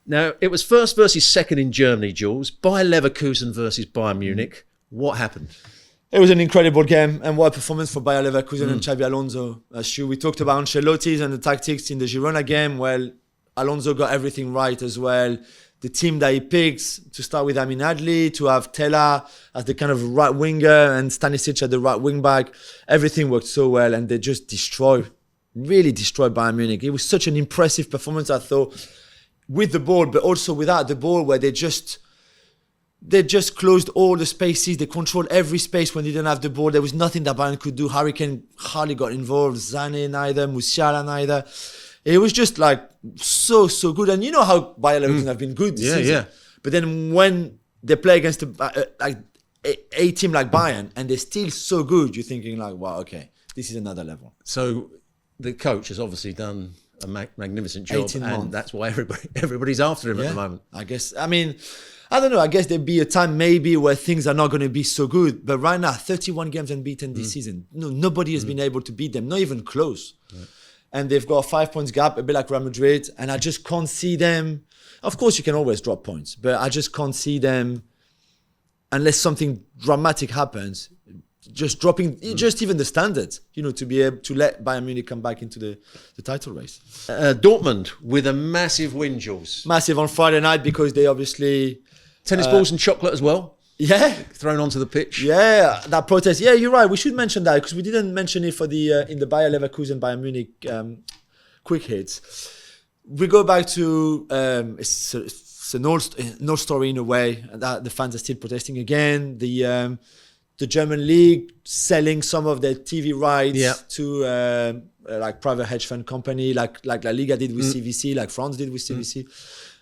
Now, it was first versus second in Germany, Jules. Bayer Leverkusen versus Bayern Munich. What happened? It was an incredible game, and what a performance for Bayer Leverkusen and Xabi Alonso. Stu, we talked about Ancelotti's and the tactics in the Girona game. Well, Alonso got everything right as well. The team that he picks, to start with Amin Adli, to have Tella as the kind of right winger and Stanisic at the right wing back, everything worked so well, and they just really destroyed Bayern Munich. It was such an impressive performance, I thought, with the ball, but also without the ball, where they just closed all the spaces. They controlled every space when they didn't have the ball. There was nothing that Bayern could do. Harry Kane hardly got involved. Zane neither. Musiala neither. It was just like so good. And you know how Bayer Leverkusen have been good this season. Yeah. But then when they play against a team like Bayern and they're still so good, you're thinking like, wow, okay, this is another level. So the coach has obviously done a magnificent job, and that's why everybody's after him at the moment. I guess. I mean, I don't know. I guess there'd be a time maybe where things are not going to be so good. But right now, 31 games unbeaten this season. No, nobody has been able to beat them, not even close. And they've got a 5 points gap, a bit like Real Madrid. And I just can't see them. Of course, you can always drop points, but I just can't see them unless something dramatic happens. Just dropping, just even the standards, to be able to let Bayern Munich come back into the title race. Dortmund with a massive win, Jules. Massive on Friday night because they obviously... Tennis balls and chocolate as well? Yeah. Thrown onto the pitch? Yeah, that protest. Yeah, you're right. We should mention that because we didn't mention it for the in the Bayer Leverkusen, Bayern Munich quick hits. We go back to... it's an old story in a way. That the fans are still protesting again. The German league selling some of their TV rights to like private hedge fund company, like La Liga did with CVC, like France did with CVC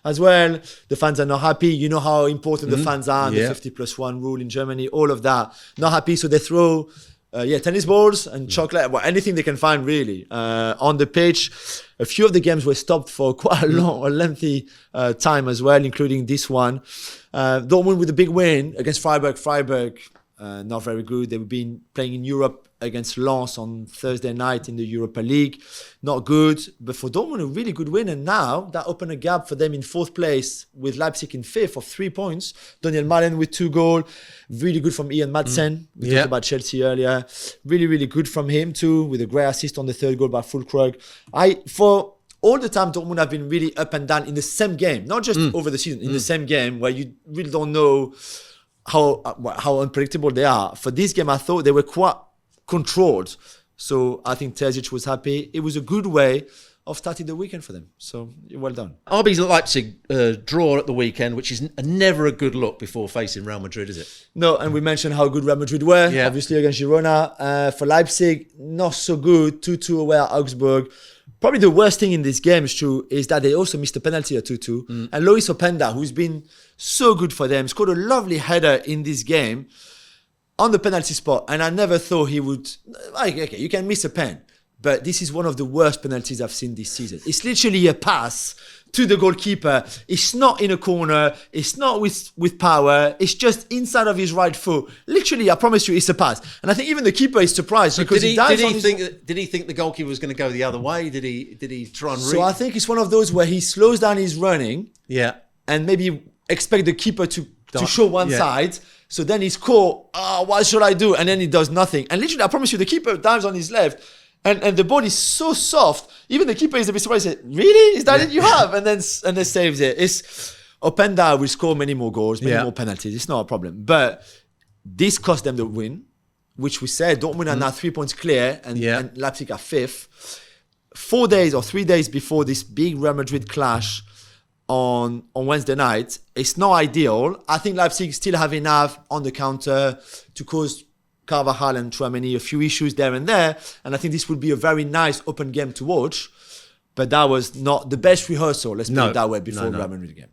as well. The fans are not happy. You know how important the fans are, the 50+1 rule in Germany, all of that. Not happy, so they throw tennis balls and chocolate, anything they can find really on the pitch. A few of the games were stopped for quite a lengthy time as well, including this one. Dortmund with a big win against Freiburg. Not very good. They've been playing in Europe against Lens on Thursday night in the Europa League. Not good. But for Dortmund, a really good win. And now that opened a gap for them in 4th place with Leipzig in 5th of 3 points. Daniel Malen with 2 goals. Really good from Ian Madsen. We talked about Chelsea earlier. Really, really good from him too, with a great assist on the 3rd goal by Füllkrug. For all the time, Dortmund have been really up and down in the same game. Not just over the season, in the same game where you really don't know how unpredictable they are. For this game, I thought they were quite controlled. So I think Terzic was happy. It was a good way of starting the weekend for them. So well done. RB Leipzig draw at the weekend, which is never a good look before facing Real Madrid, is it? No, and we mentioned how good Real Madrid were, obviously against Girona. For Leipzig, not so good. 2-2 away at Augsburg. Probably the worst thing in this game, is that they also missed a penalty at 2-2. And Lois Openda, who's been so good for them, scored a lovely header in this game on the penalty spot. And I never thought he would... Okay, you can miss a pen. But this is one of the worst penalties I've seen this season. It's literally a pass to the goalkeeper. It's not in a corner. It's not with power. It's just inside of his right foot. Literally, I promise you, it's a pass. And I think even the keeper is surprised because did he think the goalkeeper was going to go the other way? Did he try and read? So I think it's one of those where he slows down his running. Yeah. And maybe expect the keeper to show one side. So then he's caught. What should I do? And then he does nothing. And literally, I promise you, the keeper dives on his left. And the ball is so soft. Even the keeper is a bit surprised. Said, "Really? Is that it you have?" And then saves it. Openda will score many more goals, many more penalties. It's not a problem. But this cost them the win, which we said Dortmund are now 3 points clear, and Leipzig are 5th. 4 days or 3 days before this big Real Madrid clash on Wednesday night, it's not ideal. I think Leipzig still have enough on the counter to cause Carvajal and Tchouaméni a few issues there and there, and I think this would be a very nice open game to watch, but that was not the best rehearsal, let's put it that way, before the Real Madrid game.